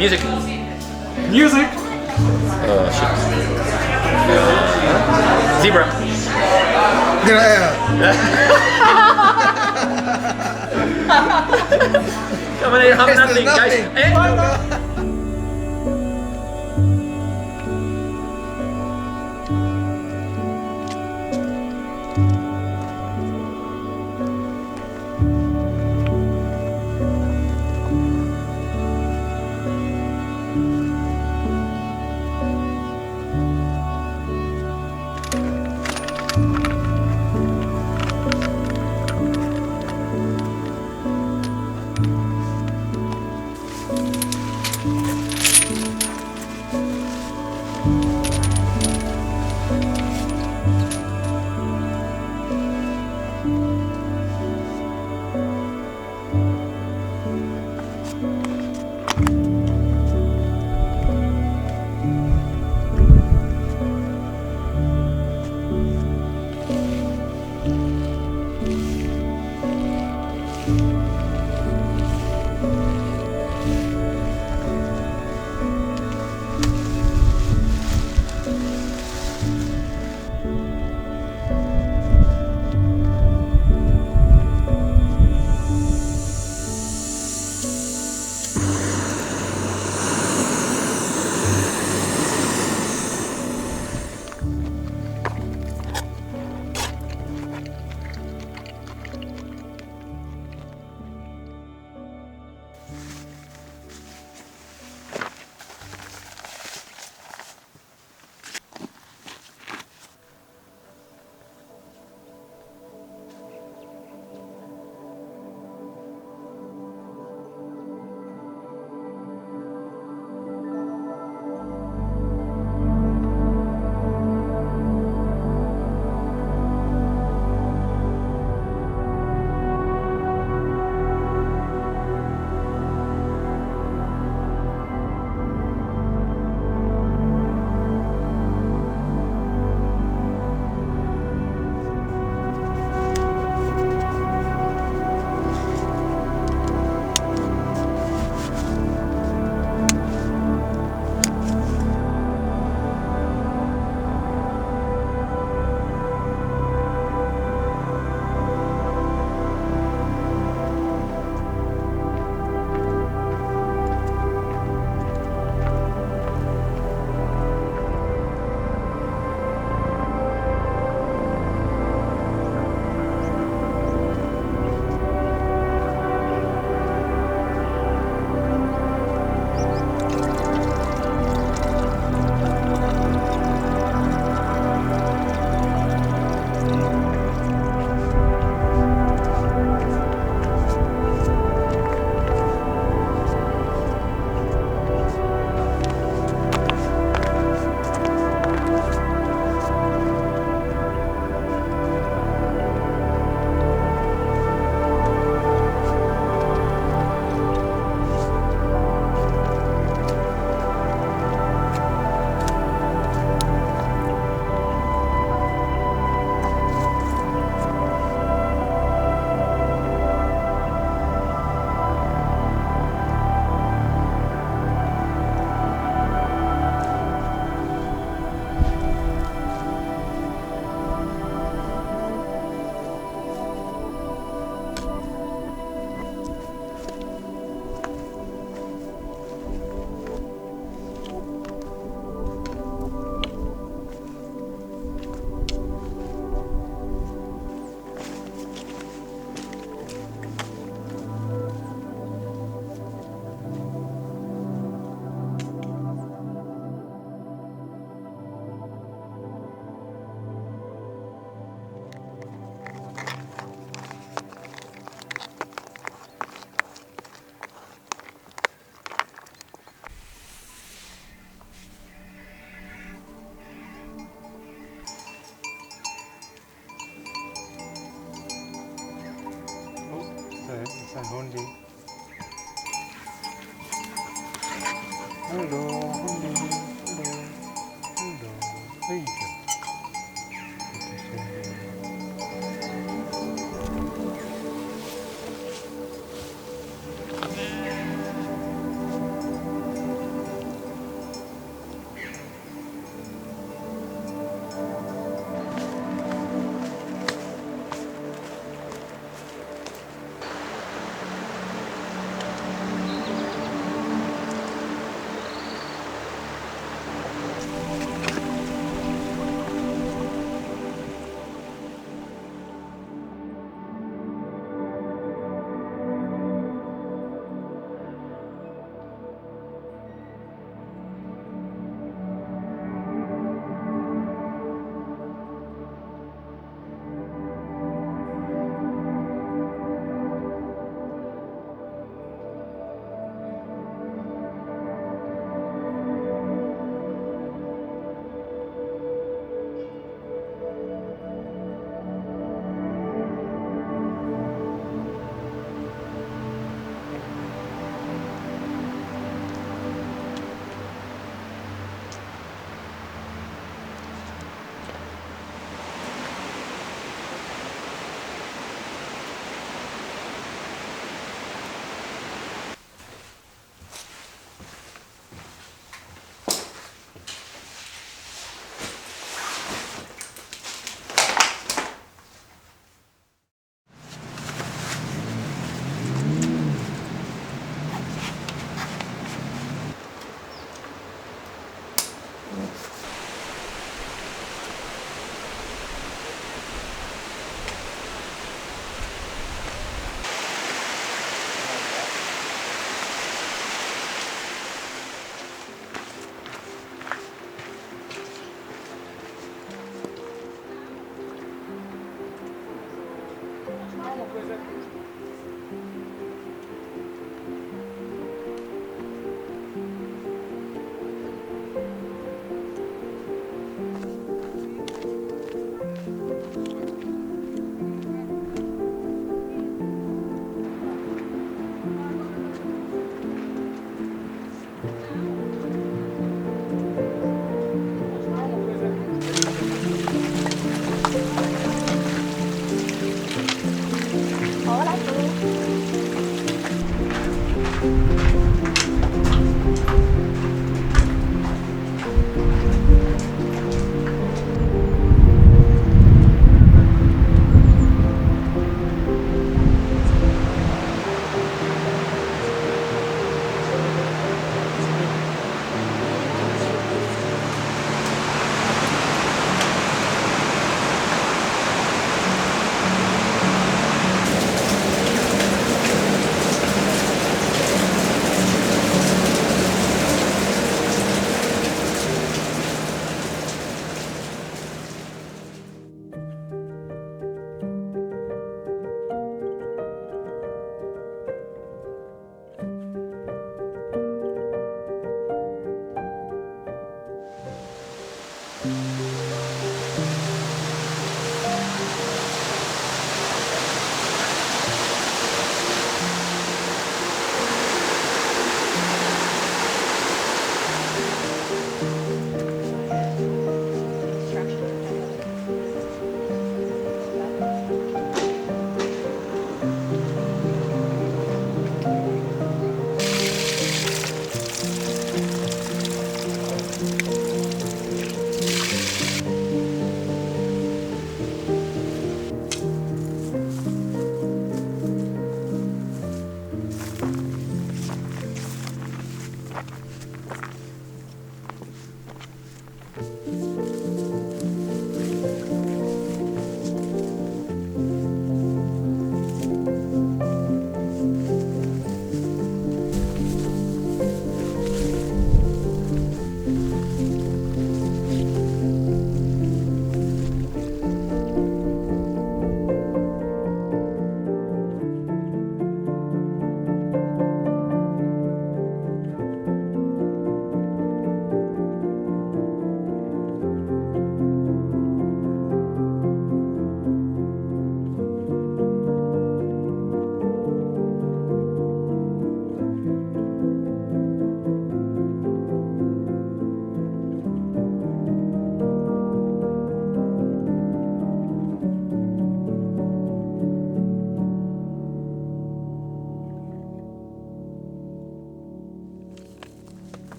Music. Music! Shit. Zebra. Israel. Come on, I have There's nothing, guys. nothing. It's a Hundi. Hello, Hundi. Hello. Hello. There you go.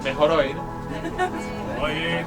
Mejor hoy, ¿no? Oye.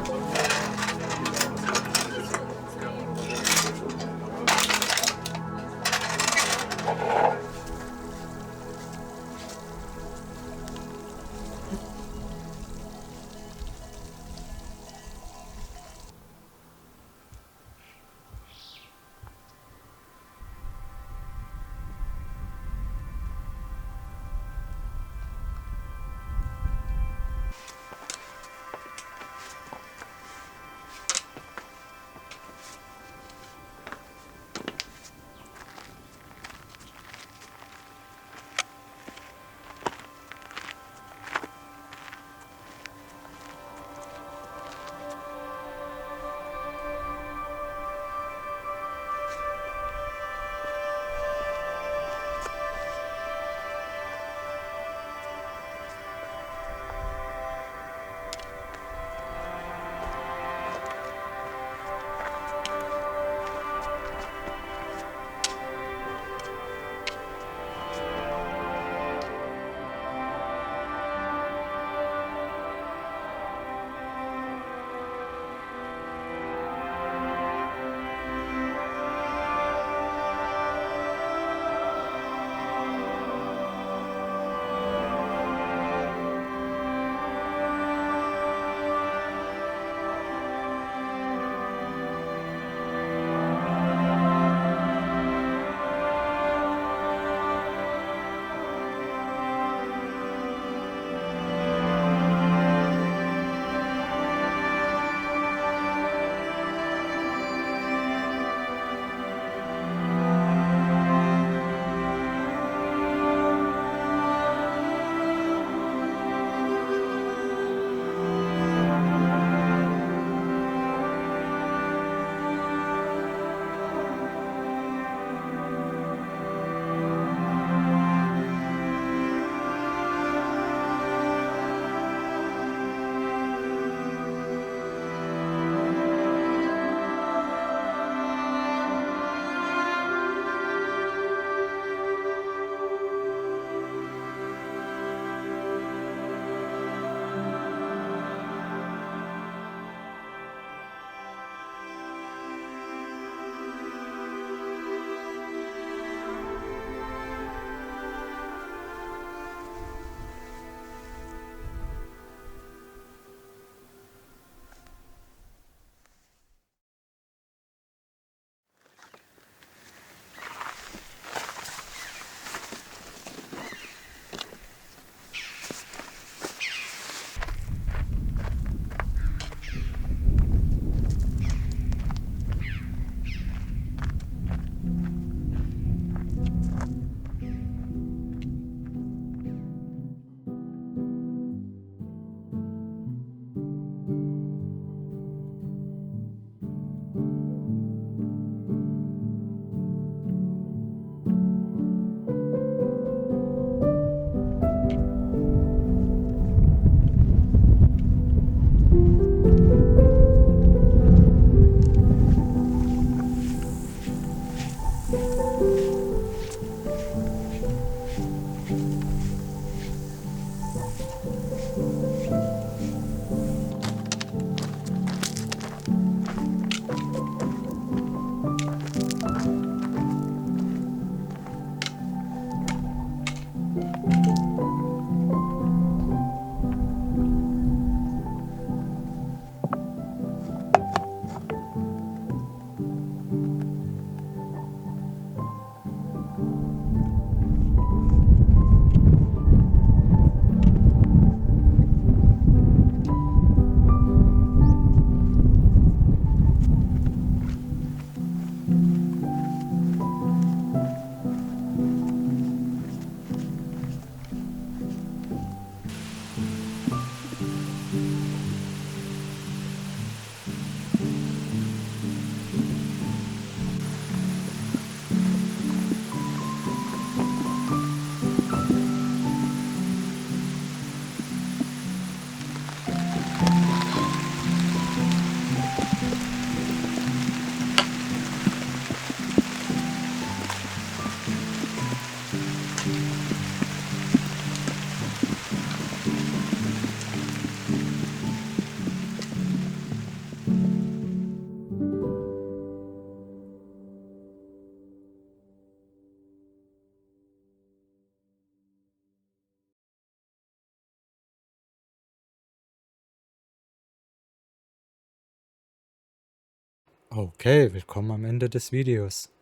Okay, willkommen am Ende des Videos.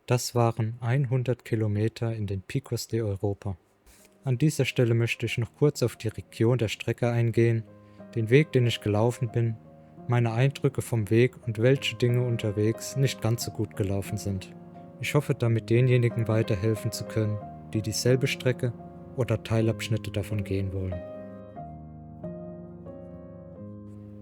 Das waren 100 Kilometer in den Picos de Europa. An dieser Stelle möchte ich noch kurz auf die Region der Strecke eingehen, den Weg, den ich gelaufen bin, meine Eindrücke vom Weg und welche Dinge unterwegs nicht ganz so gut gelaufen sind. Ich hoffe damit denjenigen weiterhelfen zu können, die dieselbe Strecke oder Teilabschnitte davon gehen wollen.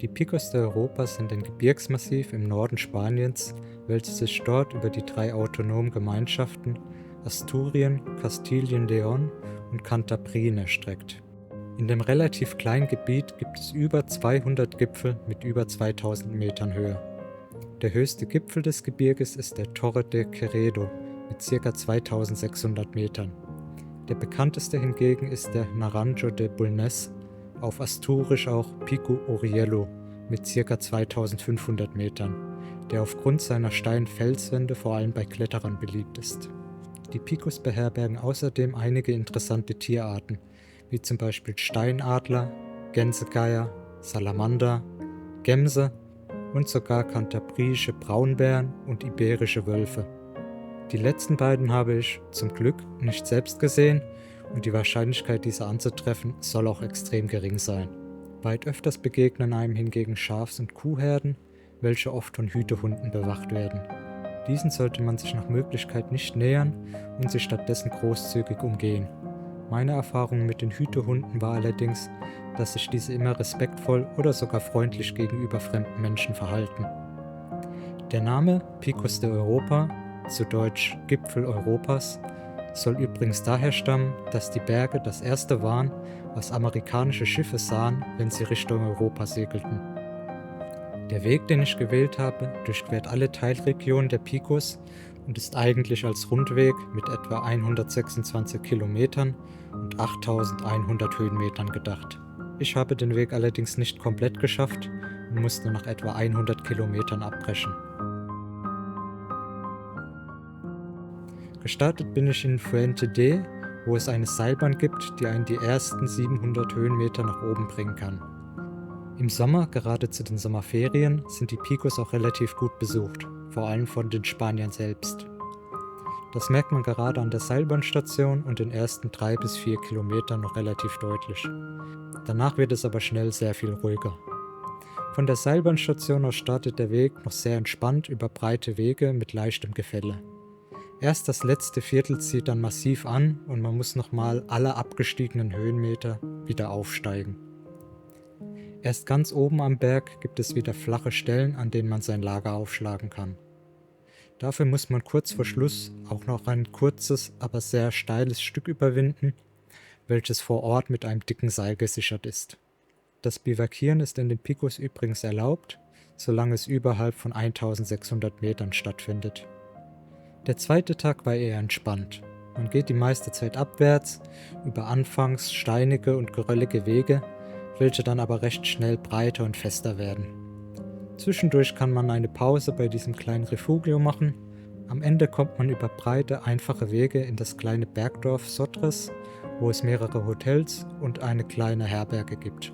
Die Picos de Europa sind ein Gebirgsmassiv im Norden Spaniens, welches sich dort über die 3 autonomen Gemeinschaften Asturien, Kastilien-León und Cantabrien erstreckt. In dem relativ kleinen Gebiet gibt es über 200 Gipfel mit über 2000 Metern Höhe. Der höchste Gipfel des Gebirges ist der Torre de Queredo mit ca. 2600 Metern. Der bekannteste hingegen ist der Naranjo de Bulnes, auf Asturisch auch Pico Oriello mit ca. 2500 Metern, der aufgrund seiner steilen Felswände vor allem bei Kletterern beliebt ist. Die Picos beherbergen außerdem einige interessante Tierarten, wie zum Beispiel Steinadler, Gänsegeier, Salamander, Gämse und sogar kantabrische Braunbären und iberische Wölfe. Die letzten beiden habe ich zum Glück nicht selbst gesehen und die Wahrscheinlichkeit, diese anzutreffen, soll auch extrem gering sein. Weit öfters begegnen einem hingegen Schafs- und Kuhherden, welche oft von Hütehunden bewacht werden. Diesen sollte man sich nach Möglichkeit nicht nähern und sie stattdessen großzügig umgehen. Meine Erfahrung mit den Hütehunden war allerdings, dass sich diese immer respektvoll oder sogar freundlich gegenüber fremden Menschen verhalten. Der Name Picos de Europa, zu Deutsch Gipfel Europas, soll übrigens daher stammen, dass die Berge das erste waren, was amerikanische Schiffe sahen, wenn sie Richtung Europa segelten. Der Weg, den ich gewählt habe, durchquert alle Teilregionen der Picos und ist eigentlich als Rundweg mit etwa 126 Kilometern und 8100 Höhenmetern gedacht. Ich habe den Weg allerdings nicht komplett geschafft und musste nach etwa 100 Kilometern abbrechen. Gestartet bin ich in Fuente, wo es eine Seilbahn gibt, die einen die ersten 700 Höhenmeter nach oben bringen kann. Im Sommer, gerade zu den Sommerferien, sind die Picos auch relativ gut besucht, vor allem von den Spaniern selbst. Das merkt man gerade an der Seilbahnstation und den ersten 3 bis 4 Kilometern noch relativ deutlich. Danach wird es aber schnell sehr viel ruhiger. Von der Seilbahnstation aus startet der Weg noch sehr entspannt über breite Wege mit leichtem Gefälle. Erst das letzte Viertel zieht dann massiv an und man muss nochmal alle abgestiegenen Höhenmeter wieder aufsteigen. Erst ganz oben am Berg gibt es wieder flache Stellen, an denen man sein Lager aufschlagen kann. Dafür muss man kurz vor Schluss auch noch ein kurzes, aber sehr steiles Stück überwinden, welches vor Ort mit einem dicken Seil gesichert ist. Das Bivakieren ist in den Picos übrigens erlaubt, solange es überhalb von 1600 Metern stattfindet. Der zweite Tag war eher entspannt. Man geht die meiste Zeit abwärts, über anfangs steinige und geröllige Wege, welche dann aber recht schnell breiter und fester werden. Zwischendurch kann man eine Pause bei diesem kleinen Refugio machen. Am Ende kommt man über breite, einfache Wege in das kleine Bergdorf Sotres, wo es mehrere Hotels und eine kleine Herberge gibt.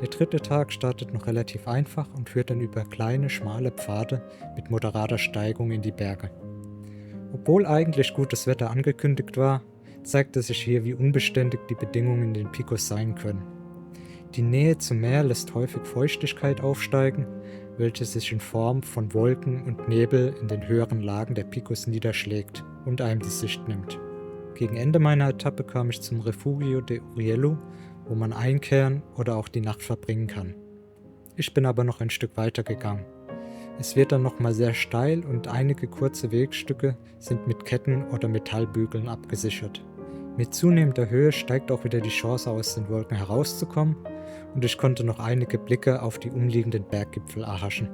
Der dritte Tag startet noch relativ einfach und führt dann über kleine, schmale Pfade mit moderater Steigung in die Berge. Obwohl eigentlich gutes Wetter angekündigt war, zeigte sich hier, wie unbeständig die Bedingungen in den Picos sein können. Die Nähe zum Meer lässt häufig Feuchtigkeit aufsteigen, welche sich in Form von Wolken und Nebel in den höheren Lagen der Picos niederschlägt und einem die Sicht nimmt. Gegen Ende meiner Etappe kam ich zum Refugio de Oriello, wo man einkehren oder auch die Nacht verbringen kann. Ich bin aber noch ein Stück weiter gegangen. Es wird dann nochmal sehr steil und einige kurze Wegstücke sind mit Ketten oder Metallbügeln abgesichert. Mit zunehmender Höhe steigt auch wieder die Chance aus den Wolken herauszukommen und ich konnte noch einige Blicke auf die umliegenden Berggipfel erhaschen.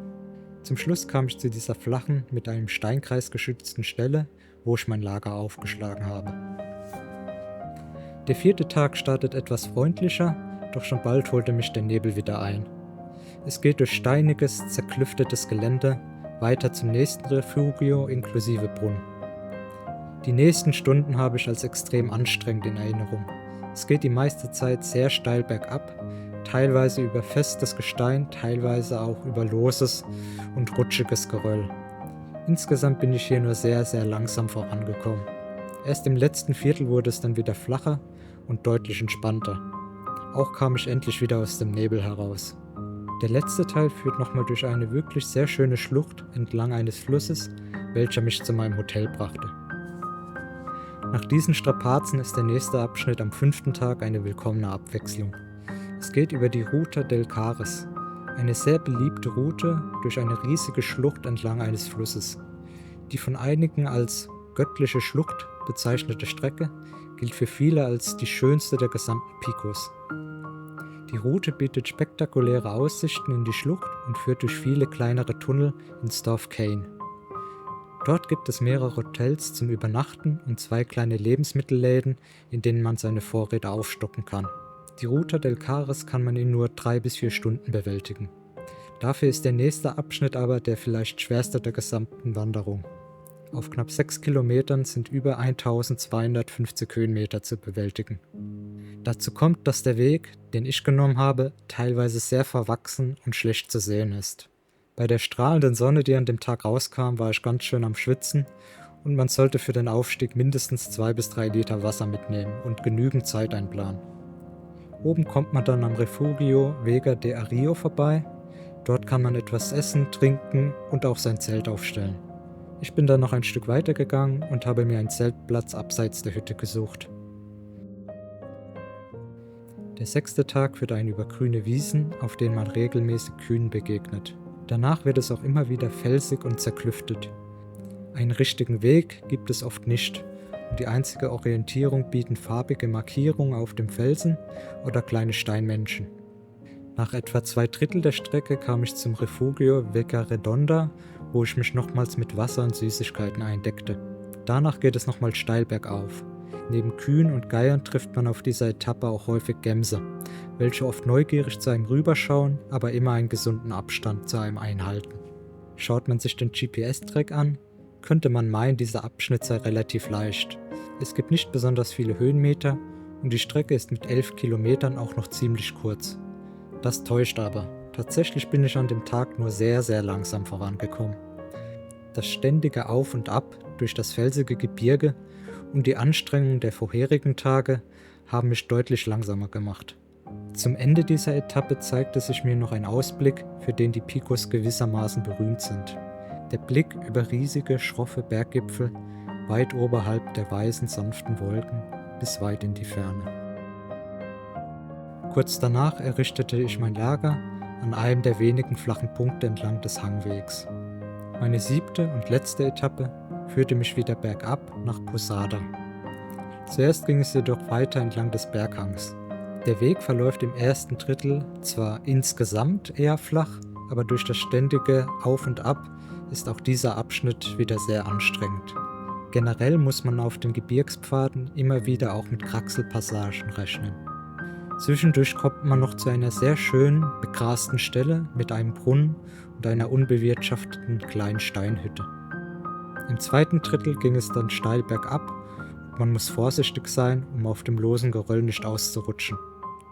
Zum Schluss kam ich zu dieser flachen, mit einem Steinkreis geschützten Stelle, wo ich mein Lager aufgeschlagen habe. Der vierte Tag startet etwas freundlicher, doch schon bald holte mich der Nebel wieder ein. Es geht durch steiniges, zerklüftetes Gelände weiter zum nächsten Refugio inklusive Brunnen. Die nächsten Stunden habe ich als extrem anstrengend in Erinnerung. Es geht die meiste Zeit sehr steil bergab, teilweise über festes Gestein, teilweise auch über loses und rutschiges Geröll. Insgesamt bin ich hier nur sehr, sehr langsam vorangekommen. Erst im letzten Viertel wurde es dann wieder flacher und deutlich entspannter. Auch kam ich endlich wieder aus dem Nebel heraus. Der letzte Teil führt nochmal durch eine wirklich sehr schöne Schlucht entlang eines Flusses, welcher mich zu meinem Hotel brachte. Nach diesen Strapazen ist der nächste Abschnitt am 5. Tag eine willkommene Abwechslung. Es geht über die Ruta del Cares, eine sehr beliebte Route durch eine riesige Schlucht entlang eines Flusses. Die von einigen als göttliche Schlucht bezeichnete Strecke gilt für viele als die schönste der gesamten Picos. Die Route bietet spektakuläre Aussichten in die Schlucht und führt durch viele kleinere Tunnel ins Dorf Kane. Dort gibt es mehrere Hotels zum Übernachten und 2 kleine Lebensmittelläden, in denen man seine Vorräte aufstocken kann. Die Ruta del Cares kann man in nur 3 bis 4 Stunden bewältigen. Dafür ist der nächste Abschnitt aber der vielleicht schwerste der gesamten Wanderung. Auf knapp 6 Kilometern sind über 1250 Höhenmeter zu bewältigen. Dazu kommt, dass der Weg, den ich genommen habe, teilweise sehr verwachsen und schlecht zu sehen ist. Bei der strahlenden Sonne, die an dem Tag rauskam, war ich ganz schön am Schwitzen und man sollte für den Aufstieg mindestens 2 bis 3 Liter Wasser mitnehmen und genügend Zeit einplanen. Oben kommt man dann am Refugio Vega de Arrio vorbei. Dort kann man etwas essen, trinken und auch sein Zelt aufstellen. Ich bin dann noch ein Stück weiter gegangen und habe mir einen Zeltplatz abseits der Hütte gesucht. Der 6. Tag führt einen über grüne Wiesen, auf denen man regelmäßig Kühen begegnet. Danach wird es auch immer wieder felsig und zerklüftet. Einen richtigen Weg gibt es oft nicht und die einzige Orientierung bieten farbige Markierungen auf dem Felsen oder kleine Steinmännchen. Nach etwa 2/3 der Strecke kam ich zum Refugio Vega Redonda, wo ich mich nochmals mit Wasser und Süßigkeiten eindeckte. Danach geht es nochmal steil bergauf. Neben Kühen und Geiern trifft man auf dieser Etappe auch häufig Gämse, welche oft neugierig zu einem rüberschauen, aber immer einen gesunden Abstand zu einem einhalten. Schaut man sich den GPS-Track an, könnte man meinen, dieser Abschnitt sei relativ leicht. Es gibt nicht besonders viele Höhenmeter und die Strecke ist mit 11 Kilometern auch noch ziemlich kurz. Das täuscht aber. Tatsächlich bin ich an dem Tag nur sehr, sehr langsam vorangekommen. Das ständige Auf und Ab durch das felsige Gebirge und die Anstrengungen der vorherigen Tage haben mich deutlich langsamer gemacht. Zum Ende dieser Etappe zeigte sich mir noch ein Ausblick, für den die Picos gewissermaßen berühmt sind. Der Blick über riesige, schroffe Berggipfel, weit oberhalb der weißen, sanften Wolken, bis weit in die Ferne. Kurz danach errichtete ich mein Lager an einem der wenigen flachen Punkte entlang des Hangwegs. Meine 7. und letzte Etappe führte mich wieder bergab nach Posada. Zuerst ging es jedoch weiter entlang des Berghangs. Der Weg verläuft im ersten Drittel zwar insgesamt eher flach, aber durch das ständige Auf und Ab ist auch dieser Abschnitt wieder sehr anstrengend. Generell muss man auf den Gebirgspfaden immer wieder auch mit Kraxelpassagen rechnen. Zwischendurch kommt man noch zu einer sehr schönen, begrasten Stelle mit einem Brunnen und einer unbewirtschafteten kleinen Steinhütte. Im zweiten Drittel ging es dann steil bergab und man muss vorsichtig sein, um auf dem losen Geröll nicht auszurutschen.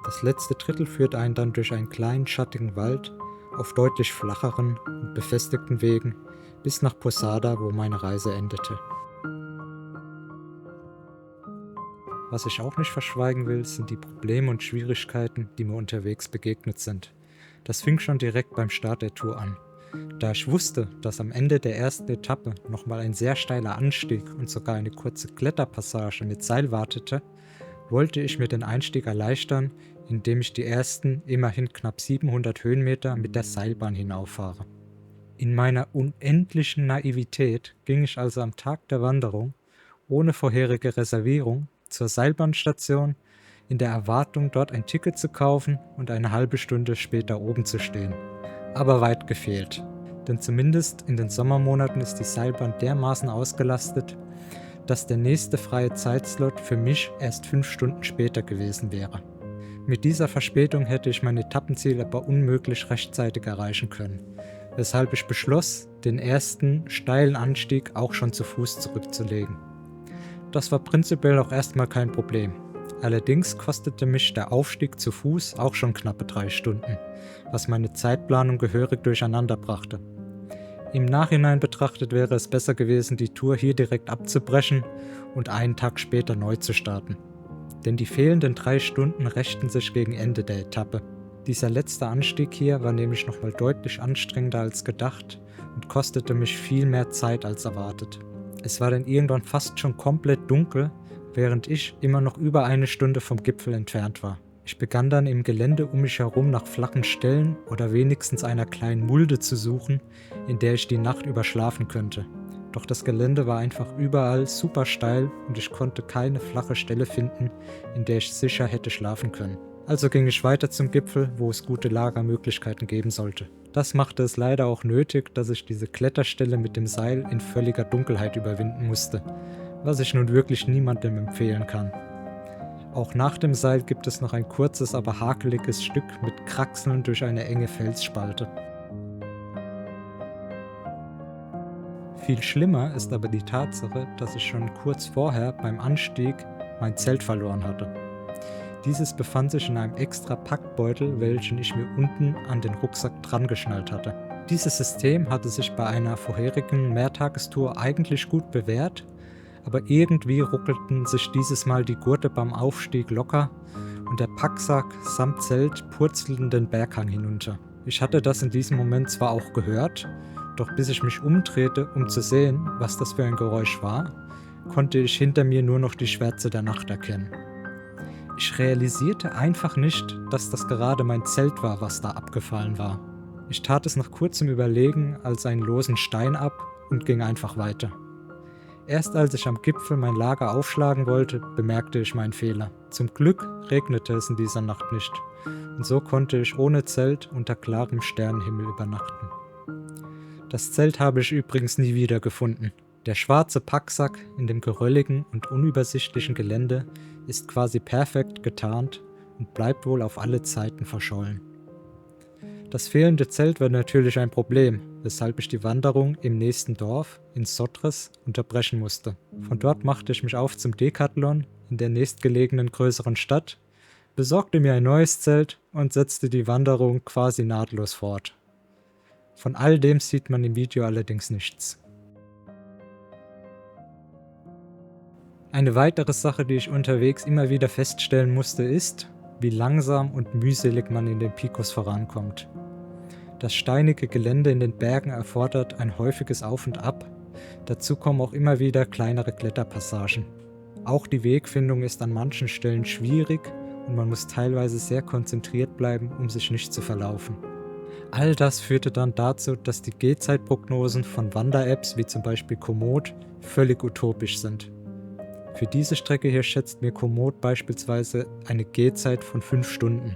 Das letzte Drittel führt einen dann durch einen kleinen, schattigen Wald auf deutlich flacheren und befestigten Wegen bis nach Posada, wo meine Reise endete. Was ich auch nicht verschweigen will, sind die Probleme und Schwierigkeiten, die mir unterwegs begegnet sind. Das fing schon direkt beim Start der Tour an. Da ich wusste, dass am Ende der ersten Etappe nochmal ein sehr steiler Anstieg und sogar eine kurze Kletterpassage mit Seil wartete, wollte ich mir den Einstieg erleichtern, indem ich die ersten, immerhin knapp 700 Höhenmeter mit der Seilbahn hinauffahre. In meiner unendlichen Naivität ging ich also am Tag der Wanderung, ohne vorherige Reservierung, zur Seilbahnstation, in der Erwartung, dort ein Ticket zu kaufen und eine halbe Stunde später oben zu stehen. Aber weit gefehlt, denn zumindest in den Sommermonaten ist die Seilbahn dermaßen ausgelastet, dass der nächste freie Zeitslot für mich erst 5 Stunden später gewesen wäre. Mit dieser Verspätung hätte ich mein Etappenziel aber unmöglich rechtzeitig erreichen können, weshalb ich beschloss, den ersten steilen Anstieg auch schon zu Fuß zurückzulegen. Das war prinzipiell auch erstmal kein Problem. Allerdings kostete mich der Aufstieg zu Fuß auch schon knappe 3 Stunden, was meine Zeitplanung gehörig durcheinander brachte. Im Nachhinein betrachtet wäre es besser gewesen, die Tour hier direkt abzubrechen und einen Tag später neu zu starten. Denn die fehlenden 3 Stunden rächten sich gegen Ende der Etappe. Dieser letzte Anstieg hier war nämlich nochmal deutlich anstrengender als gedacht und kostete mich viel mehr Zeit als erwartet. Es war dann irgendwann fast schon komplett dunkel, während ich immer noch über 1 Stunde vom Gipfel entfernt war. Ich begann dann im Gelände um mich herum nach flachen Stellen oder wenigstens einer kleinen Mulde zu suchen, in der ich die Nacht über schlafen könnte. Doch das Gelände war einfach überall super steil und ich konnte keine flache Stelle finden, in der ich sicher hätte schlafen können. Also ging ich weiter zum Gipfel, wo es gute Lagermöglichkeiten geben sollte. Das machte es leider auch nötig, dass ich diese Kletterstelle mit dem Seil in völliger Dunkelheit überwinden musste, was ich nun wirklich niemandem empfehlen kann. Auch nach dem Seil gibt es noch ein kurzes, aber hakeliges Stück mit Kraxeln durch eine enge Felsspalte. Viel schlimmer ist aber die Tatsache, dass ich schon kurz vorher beim Anstieg mein Zelt verloren hatte. Dieses befand sich in einem extra Packbeutel, welchen ich mir unten an den Rucksack dran geschnallt hatte. Dieses System hatte sich bei einer vorherigen Mehrtagestour eigentlich gut bewährt, aber irgendwie ruckelten sich dieses Mal die Gurte beim Aufstieg locker und der Packsack samt Zelt purzelten den Berghang hinunter. Ich hatte das in diesem Moment zwar auch gehört, doch bis ich mich umdrehte, um zu sehen, was das für ein Geräusch war, konnte ich hinter mir nur noch die Schwärze der Nacht erkennen. Ich realisierte einfach nicht, dass das gerade mein Zelt war, was da abgefallen war. Ich tat es nach kurzem Überlegen als einen losen Stein ab und ging einfach weiter. Erst als ich am Gipfel mein Lager aufschlagen wollte, bemerkte ich meinen Fehler. Zum Glück regnete es in dieser Nacht nicht und so konnte ich ohne Zelt unter klarem Sternenhimmel übernachten. Das Zelt habe ich übrigens nie wieder gefunden. Der schwarze Packsack in dem gerölligen und unübersichtlichen Gelände ist quasi perfekt getarnt und bleibt wohl auf alle Zeiten verschollen. Das fehlende Zelt war natürlich ein Problem, weshalb ich die Wanderung im nächsten Dorf, in Sotres, unterbrechen musste. Von dort machte ich mich auf zum Decathlon in der nächstgelegenen größeren Stadt, besorgte mir ein neues Zelt und setzte die Wanderung quasi nahtlos fort. Von all dem sieht man im Video allerdings nichts. Eine weitere Sache, die ich unterwegs immer wieder feststellen musste, ist, wie langsam und mühselig man in den Picos vorankommt. Das steinige Gelände in den Bergen erfordert ein häufiges Auf und Ab, dazu kommen auch immer wieder kleinere Kletterpassagen. Auch die Wegfindung ist an manchen Stellen schwierig und man muss teilweise sehr konzentriert bleiben, um sich nicht zu verlaufen. All das führte dann dazu, dass die Gehzeitprognosen von Wander-Apps wie zum Beispiel Komoot völlig utopisch sind. Für diese Strecke hier schätzt mir Komoot beispielsweise eine Gehzeit von 5 Stunden.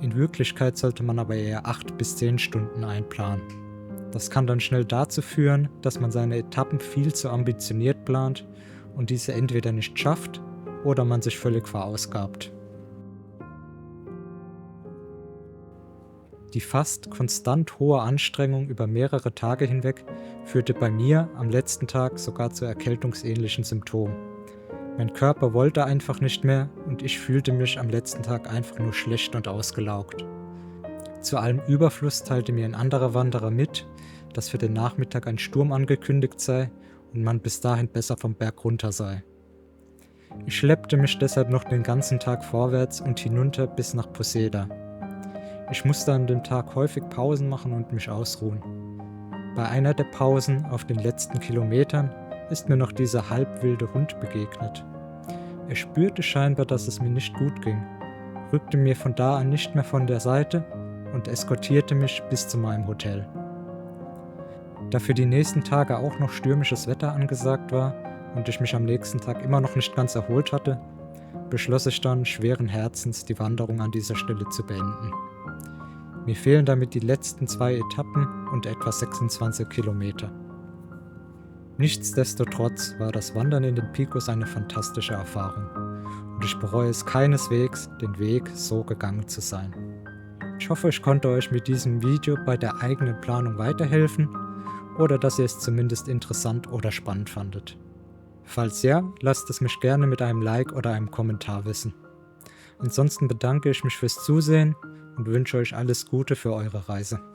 In Wirklichkeit sollte man aber eher 8 bis 10 Stunden einplanen. Das kann dann schnell dazu führen, dass man seine Etappen viel zu ambitioniert plant und diese entweder nicht schafft oder man sich völlig verausgabt. Die fast konstant hohe Anstrengung über mehrere Tage hinweg führte bei mir am letzten Tag sogar zu erkältungsähnlichen Symptomen. Mein Körper wollte einfach nicht mehr und ich fühlte mich am letzten Tag einfach nur schlecht und ausgelaugt. Zu allem Überfluss teilte mir ein anderer Wanderer mit, dass für den Nachmittag ein Sturm angekündigt sei und man bis dahin besser vom Berg runter sei. Ich schleppte mich deshalb noch den ganzen Tag vorwärts und hinunter bis nach Poseda. Ich musste an dem Tag häufig Pausen machen und mich ausruhen. Bei einer der Pausen auf den letzten Kilometern ist mir noch dieser halbwilde Hund begegnet. Er spürte scheinbar, dass es mir nicht gut ging, rückte mir von da an nicht mehr von der Seite und eskortierte mich bis zu meinem Hotel. Da für die nächsten Tage auch noch stürmisches Wetter angesagt war und ich mich am nächsten Tag immer noch nicht ganz erholt hatte, beschloss ich dann schweren Herzens, die Wanderung an dieser Stelle zu beenden. Mir fehlen damit die letzten 2 Etappen und etwa 26 Kilometer. Nichtsdestotrotz war das Wandern in den Picos eine fantastische Erfahrung und ich bereue es keineswegs, den Weg so gegangen zu sein. Ich hoffe, ich konnte euch mit diesem Video bei der eigenen Planung weiterhelfen oder dass ihr es zumindest interessant oder spannend fandet. Falls ja, lasst es mich gerne mit einem Like oder einem Kommentar wissen. Ansonsten bedanke ich mich fürs Zusehen und wünsche euch alles Gute für eure Reise.